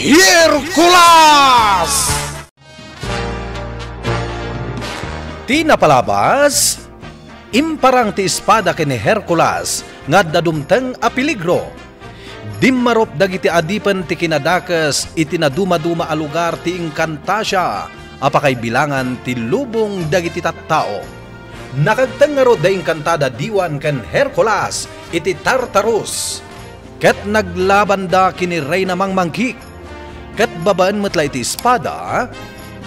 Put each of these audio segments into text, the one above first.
Hercules! Ti napalabas, imparang ti espada kini Hercules nga dadumteng a peligro. Dimmarop dagiti adipen ti kinadakas iti naduma-duma a lugar ti Encantasia, apakay bilangan ti lubong dagiti tattao. Nakagtengaro da Encantada diwan ken Hercules iti Tartarus. Ket naglaban da kini Reyna Mangmangkik. Ket babaan metla iti espada,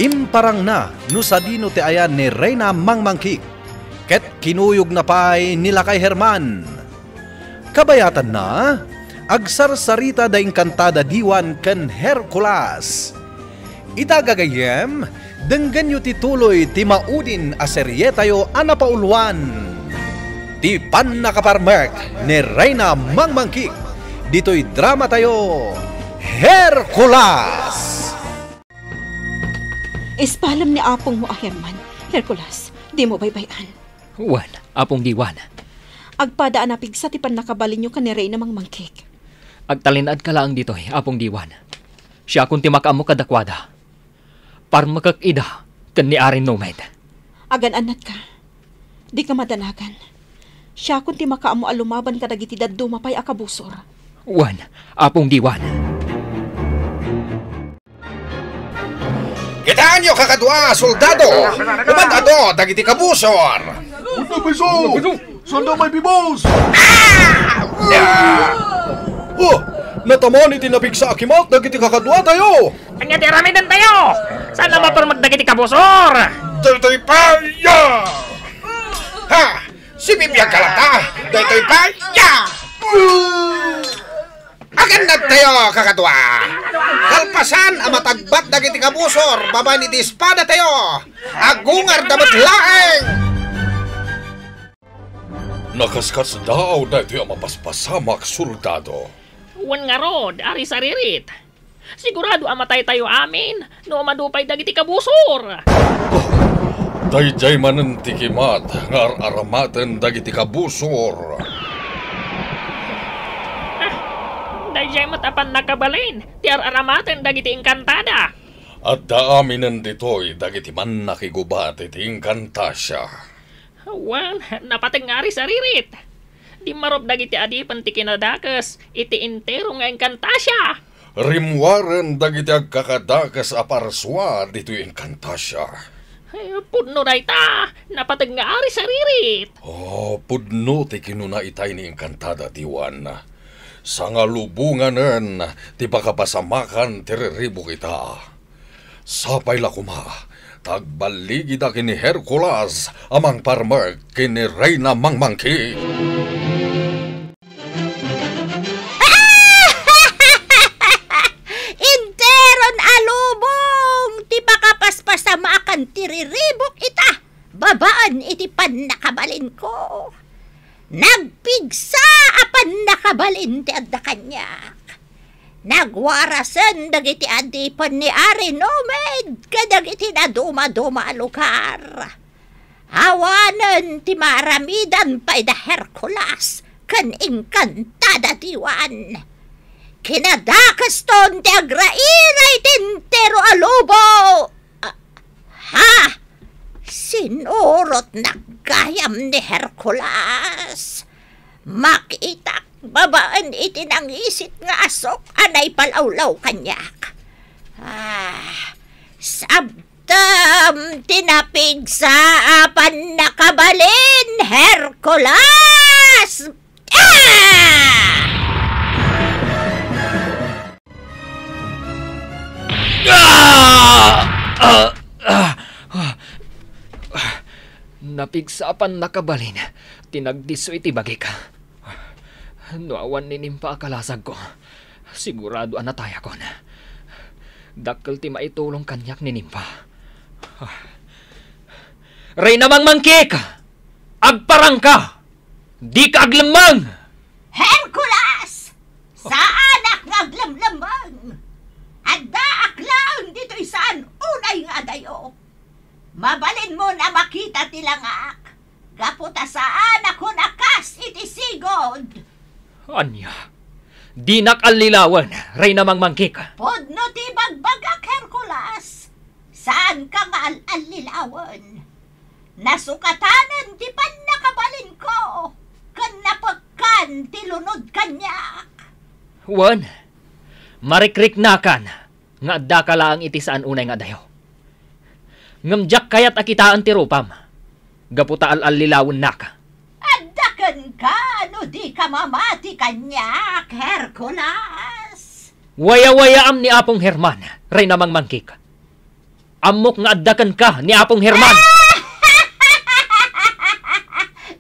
imparang na no sadino ti ayan ni Reyna Mangmangkik. Ket kinuyog na pay nila kay Herman. Kabayatan na, agsarsarita da Encantada diwan ken Hercules. Itagagayem, denggan yu tituloy ti maudin a serye tayo anapauluan. Ti pannakaparmek ni Reyna Mangmangkik. Dito'y drama tayo, Hercules! Ispalam ni apong mo, Herman. Hercules, di mo baybayan. Wan, apong diwan. Agpadaan na pigsa ti pannakabalin nyo ka ni Reyna Mangmangkik. Agtalinad ka lang dito, apong diwan. Siya kung timakaam mo kadakwada. Par makakida, kan ni Arin Nomed. Agan-anat ka. Di ka madanagan. Siya kung timakaam mo alumaban ka dagiti dadumapay akabusor. Wan, apong diwan. Kitaan nyo kakadwa, soldado! Lumandado, dagiti kabusor! Punta piso! Sanda may bibos! Oh! Nataman iti napig sa akimat, dagiti kakadwa tayo! Kanya ti ramidan tayo! Sana maparmag dagiti kabusor! Daytoy pa, ya! Ha! Si Bibiyag kalata! Daytoy pa, ya! Agan na tayo, kakadwa! Kalpasan ang matagbat dagiti kabusor, baba ni di espada tayo! Agungar damat laeng! Nakaskas daw dahito ang mapaspasamak, soldado. Wan nga rod, ari saririt. Sigurado amatay tayo amin, no madupay dagiti kabusor. Dayjay manen tikimat, ngar aramaten dagiti kabusor. Dayjay matapan nakabalin, tiar aramaten dagiti Encantada. At daaminen ditoy dagiti man nakigubat iti Encantasia. Wan, napateng nga ari saririt. Di marop dagiti adipan ti kinadakas, iti intero nga Encantasia. Rimwaren dagiti agkakadakas aparswa dito Encantasia. Pudno na ita, napateng nga ari saririt. Oh, pudno ti kinuna itay ni Encantada diwan. Sa nga lubunganen, ti pakapasamakan tiriribo kita. Sapay lakuma, tagbaligi da kini Hercules, amang parmer kini Reyna Mangmangkik. Interon alubong, ti pakapaspasamaan tiriribok ita. Babaan iti pannakabalin ko. Nagpigsa apan nakabalin ti adda kanyak. Nagwarasan dagiti adipan ni Arin Nomed kadag iti naduma-duma lugar. Awanan ti maramidan pa ida Hercules kan Encantada diwan. Kinadakas ton ti agrairay tintero alubo. Ha? Sinurot naggayam ni Hercules. Makitak babaan iti nangisit nga asok anay palawlaw kanyak. Sabdam tinapig sa apan nakabalin Hercules. Napigsapan nakabalin, tinagdiso iti bagi ka. Nuawan ninimpa akalasag ko, sigurado anataya ko na. Dakkel ti maitulong kanyak ninimpa. Reyna Mangmangkik! Agparang ka! Di ka aglamang! Hercules! Sa anak nga aglamlamang! Adda aklang dito'y saan unay nga dayo. Mabalin mo na makita tilangak. Gaputa saan ako nakas iti sigod. Anya, Dinak alilawan, Reyna Mangmangkik. Podno ti bagbagak Hercules. Saan ka nga alilawan? Nasukatanan ti panakabalin ko. Kan napagkan ti lunod kanyak. Wan, marikrik nakan, nga adda ka lang iti saan unay nga dayo. Ngamjak kayat akitaan ti rupam, gaputa al-alilawan naka. Adakan ka, no di ka mamati kanyak, Hercules. Waya-wayaam ni Apong Herman, Reyna Mangmangkik. Amok nga addakan ka ni Apong Herman.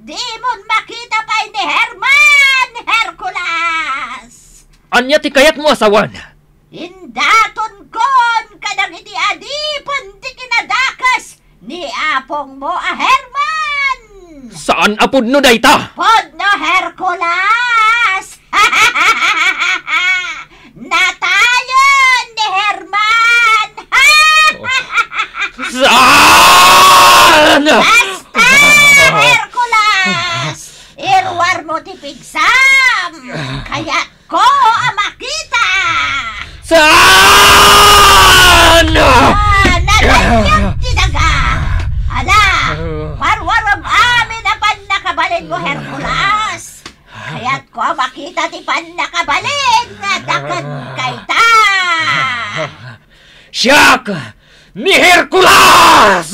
Di mon makita pa ni Herman, Hercules. Anya ti kayat mo asawan? Indaton kon kadang iti adipon ti kinadakas ni Apong mo a Herman. Saan apod no dayta? Podno Hercules. Natayon ni Herman. Saan? Basta, Hercules! Irwar mo ti pigsam! Kaya ko ang makita! Saan? Nalagyan ti daga! Ala, warwaram amin ang panakabalin mo, Hercules! Kaya't ko ang makita ti panakabalin na dakan kay ta! Siyak ni Hercules!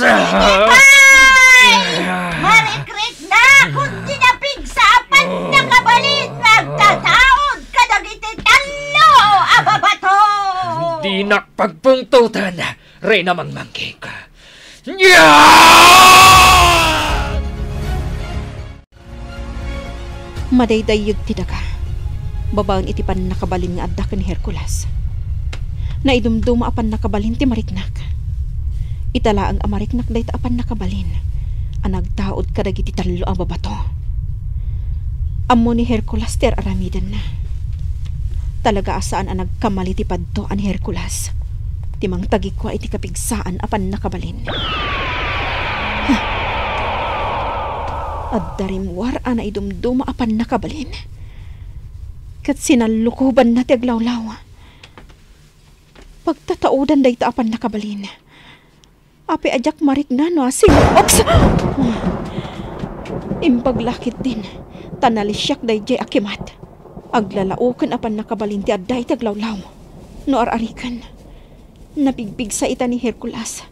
Marikrik na kung dinapigsapan na kabalin nagtataod ka dagiti talo ababato! Di nakpagpungtutan, Reyna Mangmangkik. Madaydayeg ti daga. Babaon iti pan nakabalin nga adda ni Hercules. Naidumduma apan nakabalin ti mariknak. Itala ang amariknak dayta apan nakabalin. Anagtaod kadagiti talo ang babato. Ammo ni Hercules ter aramidan na. Talaga asaan ang nagkamali ti padto an Hercules. Timang tagikwa iti kapigsaan apan nakabalin. Addarimwar ana idumduma apan nakabalin. Kat sinalukuban na ti aglawlaw. Pagtataudan dayta apan nakabalin. Ape ajak marikna no asing oks. Impaglakit din. Tanalisyak dayjay akimat. Aglalaukan apan nakabalin ti adday ti aglawlaw. No ararikan. Napigbig sa ita ni Hercules.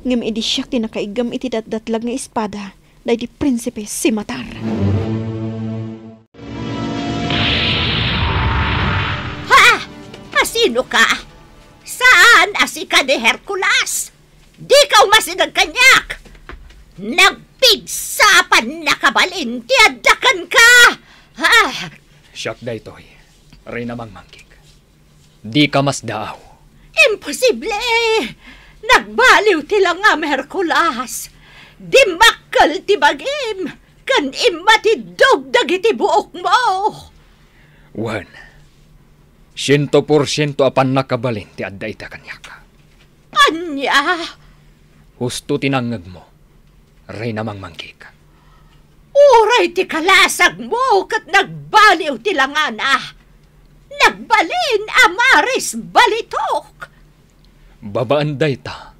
Ngem idisyak ti nakaigam iti datdatlag nga espada day di prinsipe si Matar. Ha! Asino ka? Saan asika ni Hercules? Di ka umasinag kanyak! Nagpigsapan na kabalin, tiadakan ka! Ha! Siyak daytoy, Reyna Mangmangkik. Di ka mas daaw. Imposible! Nagbaliw ti lang nga Hercules. Di makal ti bagim. Kan imatidog dagiti buok mo. Wan, 100% apan nakabalin ti adda ita kanyaka. Anya? Husto tinangag mo, Reyna Mangmangkik. Uray ti kalasag mo kat nagbaliw ti langana. Nagbalin amaris balitok. Babaan dayta,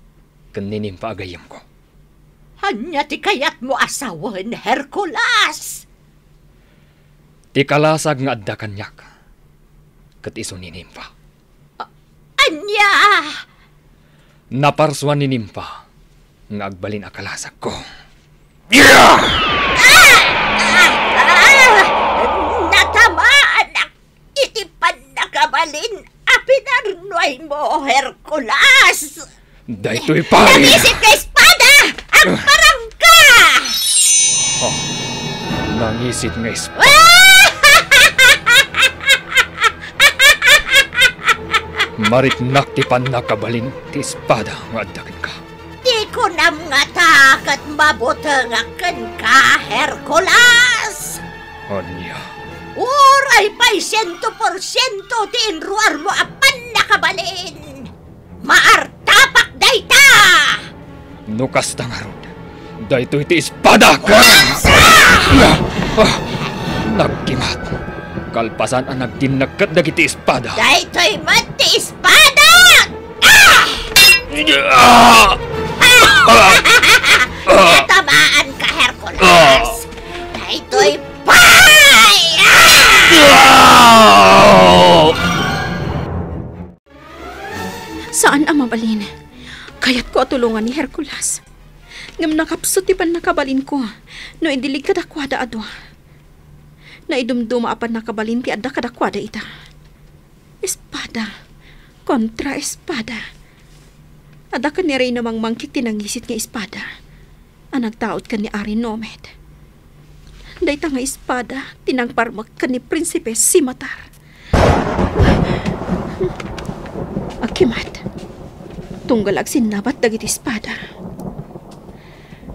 kaninim paagayam ko. Anya ti kayat mo asawan, Hercules. Ti kalasag nga adda kanyak, kat iso ni Nimpa. Anya? Naparswan ni Nimpa, nga agbalin akalasag ko. Natamaan ang itipan na kabalin. Apinarnoy mo, Hercules. Daytoy pari! Nagisip ka espada! Ang parangka! Oh, nangisit nga espada. Mariknak ti pan nakabalin ti espada nga addakan ka. Di ko nam nga takat mabutangakan ka, Hercules. Anya, Uray pa'y 100% ti inruar mo apan nakabalin. Maartapak dayta! nukas tangarod. Daytoy ti espada ka! Nagkimat. Kalpasan ang nagdinagkat dagiti espada. Daytoy mati espada! Natamaan ka, Hercules! Daytoy pay! Saan ang mabalin? Kaya't ko atulungan ni Hercules. Ngam nakapsot ipan nakabalin ko, no indilig kadakwada adwa. Naidumduma apan nakabalin ti adda kadakwada ita. Espada, kontra espada. Adda ka ni Rey namang mangkit tinangisit nga espada. Ang nagtaot ka ni Ari Nomed. Dayta nga espada, tinangparmak ka ni Prinsipe Simatar. Akimat, tunggal ag sinabat dagiti espada.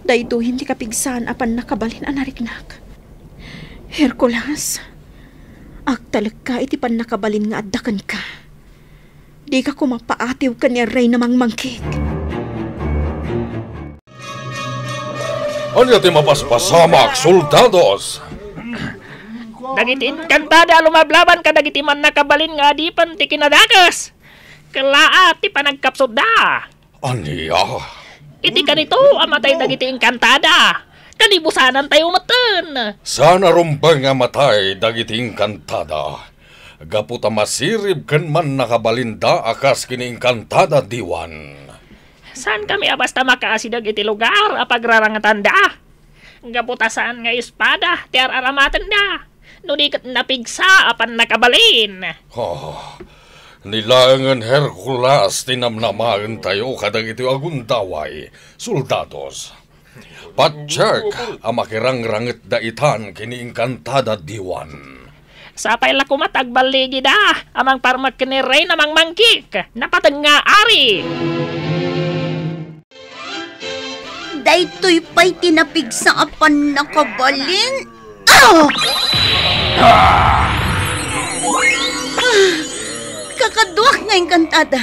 Dayto hindi kapigsan apan nakabalin anariknak. Hercules, agtalag ka iti pan nakabalin nga addakan ka. Di ka kumapaatiw ka ni Rey namang mangkik. Anya ti mapaspasamak, soldados! Dagiti inkantada lumablaban ka dagiti man nakabalin nga adipan ti kinadakas. Kalaa ti panagkapsod da. Anya? Iti kanito amatay dagiti inkantada. Kanibusanan tayo maten. Sana rumbang nga matay dagiti inkantada. Gaputa masirib ken man nakabalinda akas kini inkantada diwan. Saan kami basta makaasidag iti lugar apagrarangatan da? Gaputa saan nga espada ti araramaten da. No di kat napigsa apan nakabalin. Nilangan Hercules tinamnamagan tayo kadag iti aguntaway, soldados. Patsyek amakirangrangit da itan kini inkantada diwan. Sapay la kumatagbaligi da, amang parmak kini Rey namang mangkik, napateng nga ari. Daytoy pa'y tinapig sa apan nakabalin. Kakaduak nga inkantada.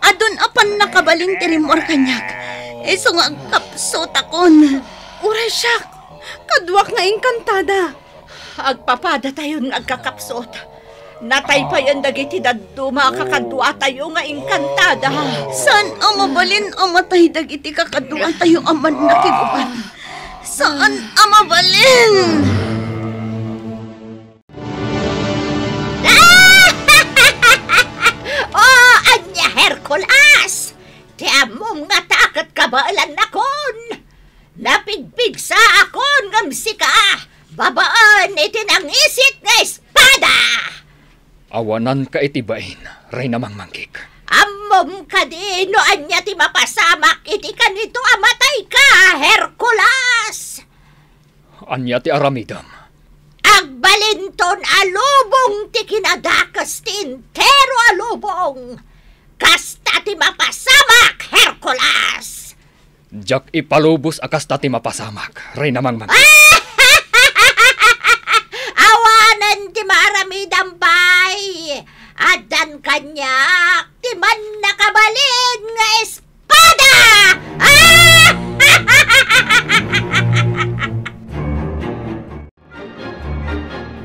Adon apan nakabalin tirimor kanyak. Eso nga kapsot akon. Uray siyak, kaduak nga inkantada. Agpapada tayo nga agkakapsot. Natay pa yan dagiti daduma kakadua tayo nga inkantada. Saan ang mabalin amatay dagiti kakadua tayo aman nakiguban? Saan ang mabalin? Oh, anya Hercules! Tiamong nga takat kabalan akon. Napigbig sa akon ngamsi ka. Babaan itinangisit nga espada. Awanan ka itibain, Rey namang mangkik. Amom ka di no anya ti mapasamak iti kanito amatay ka, Hercules. Anya ti aramidam. Agbalinton alubong ti kinadakas ti intero alubong. Kasta ti mapasamak, Hercules. Jak ipalubos akas tati mapasamak, Rey namang mangkik. Awanan ti maramidam bay. Adan kanyak ti man nakabalin nga espada.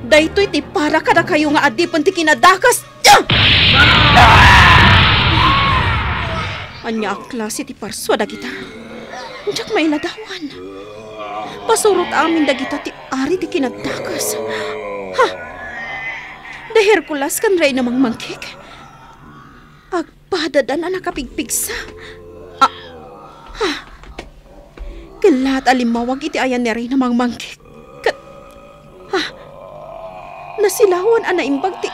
Daytoy ti para kada kayo nga adipan ti kinadakas. Anya ang klase ti parswa dagita. Diyak may ladawan. Pasurot amin dagita ti ari ti kinadakas. Ha? Da Hercules kan Rey namang mangkik. Agpadadan na nakapigpigsa. Ha? Kalat alimawag iti ayan ni Rey namang mangkik. Nasilawan ang naimbag ti...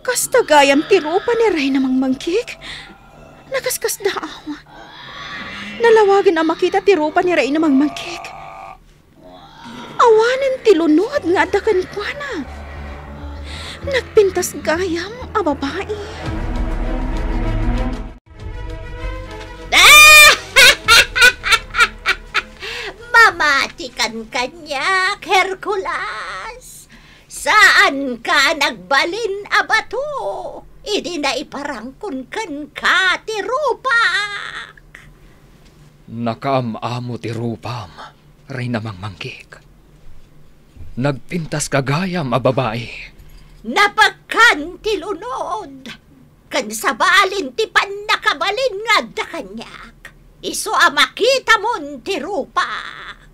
Kastagayam ti rupa ni Rey namang mangkik. Nakaskas daaw. Nalawagin ang makita ti rupa ni Rey namang mangkik. Awanan ti lunod nga adakan kwa na. Nagpintas gayam a babae. Mamatikan kanyak, Hercules. Saan ka nagbalin abato? Idi na iparangkon kan ka ti rupak. Nakaamamo ti rupam, Rey namang mangkik. Nagpintas kagayam a babae. Napakan ti lunod. Kan sabalin ti pan nakabalin nga da kanyak. Iso a makita mon ti rupak.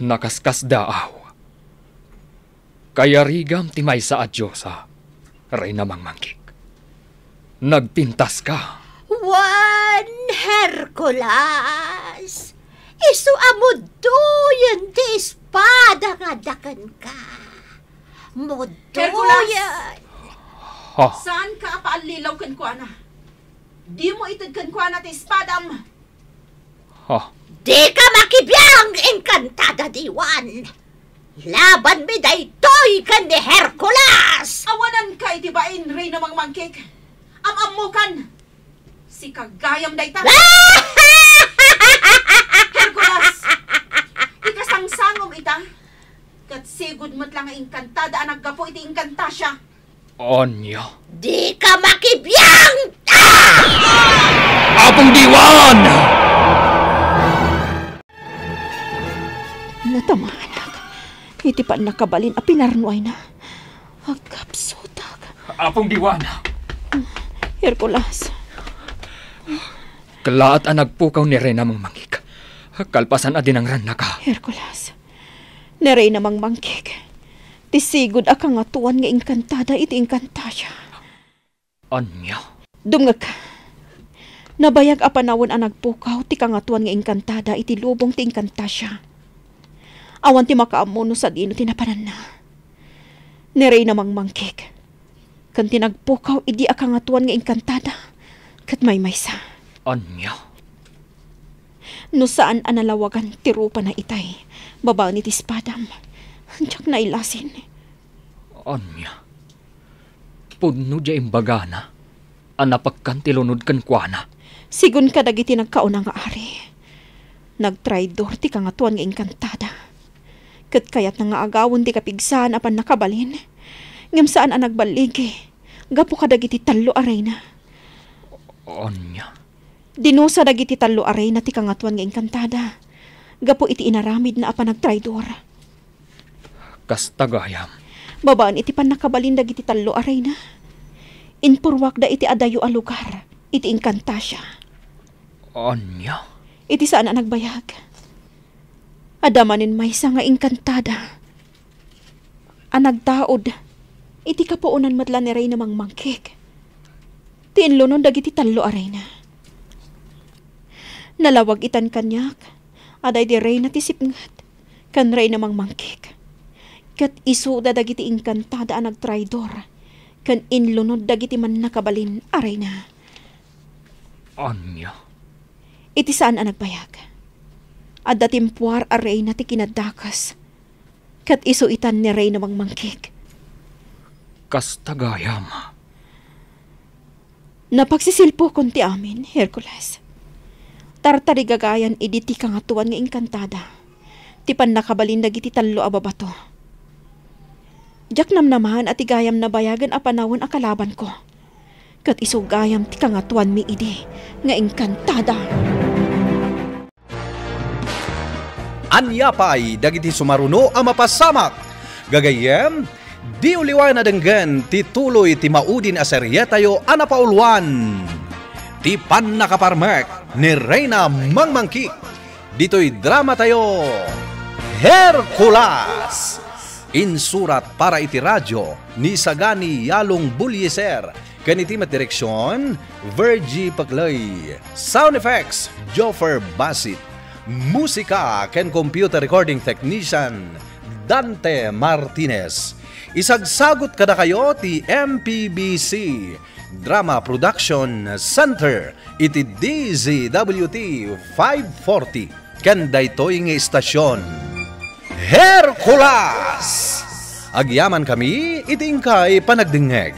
Nakaskas daaw. Kaya rigam ti maysa at Diyosa, Reyna Mangmangkik. Nagpintas ka. Juan Hercules. Iso amuduyan ti espada nga dakan ka. Muduyan. Ha? Saan ka paalilaw kan kuana? Di mo itad kan kuana ti espadam. Ha? Di ka makibiyang engkantada diwan. Laban mi daytoy kan ni Hercules. Awanan ka itibain, Reyna Mangmangkik. Am mo kan. Si kagayam dayta. Hercules, ikasangsangom ita. Kat sigud mo't lang nga engkantada ang naggapo iti engkantasya. Anya. Di ka makibiyang! Apong diwan! Natamahanak. Iti pa nakabalin a pinarnuay na. Agkapsutag. Apong diwan! Hercules. Kalaat ang nagpukaw ni Reyna Mangmangkik. Kalpasan adin ang ran na ka. Hercules. Naray namang mangkik. Tisigod akang atuan nga engkantada iti engkantasya. Anya. Dumngag ka. Nabayag a panawon ang nagpukaw ti kangatuan nga engkantada iti lubong ti engkantasya. Awan ti makaamuno sa dino tinapanan na. Naray namang mangkik. Kan tinagpukaw idi akang atuan nga engkantada. Kat may maysa. Anya. No saan analawagan ti rupa na itay. Babaw ni ti espadam. Diyak na ilasin. Anya. Puno dya imbagana. Anapagkan tilunod kan kuana. Sigun ka dagiti nagkauna nga ari. Nagtraidor ti kangatuan nga engkantada. Kat kayat na nga agawon ti kapigsan apan nakabalin. Ngam saan ang nagbaligi. Gapo ka dagiti talo aray na. Anya. Dinusa dagiti talo aray na ti kangatuan nga engkantada. Gapo iti inaramid na apan nagtraidor. Kastagayam. Babaan iti pan nakabalin dagiti talo aray na. Inpurwak da iti adayo a lugar. Iti engkantasya. Anya. Iti saan na nagbayag. Adamanin maysa nga engkantada. Anagtaod. Iti kapuunan matla ni Reyna Mangmangkik. Tiinlunon dagiti talo aray na. Nalawag itan kanyak. Aday di Reyna ti sipngat. Kan Reyna Mangmangkik. Kat isu da dagiti engkantada ang nagtraidor. Kan inlunod dagiti man nakabalin aray na. Anya. Iti saan ang nagbayag. Adda timpuar aray na ti kinadakas. Kat isu itan ni Reyna Mangmangkik. Kastagayam. Napagsisilpo kon ti amin, Hercules. Tartarigagayan idi ti kangatuan nga engkantada. Ti pan nakabalin dagiti talo a babato. Diyak namnamahan at igayam na bayagan a panawon a kalaban ko. Kat isugayam ti kangatuan mi idi nga engkantada. Anya pa'y dagiti sumaruno a mapasamak. Gagayem, di uliwan na denggan ti tuloy ti maudin a seryetayo a napaulwan. Ti pan nakaparmek ni Reyna Mangmangkik. Dito'y drama tayo, Hercules. Insurat para iti radyo ni Sagani Yalong Bulyeser. Kaniti direksyon, Virgie Paglay. Sound effects, Joffer Basit. Musika ken computer recording technician, Dante Martinez. Isagsagot kada kayo ti MPBC Drama Production Center iti DZWT 540 ken daytoy nga istasyon Hercules. Agyaman kami iting kay panagdingeg.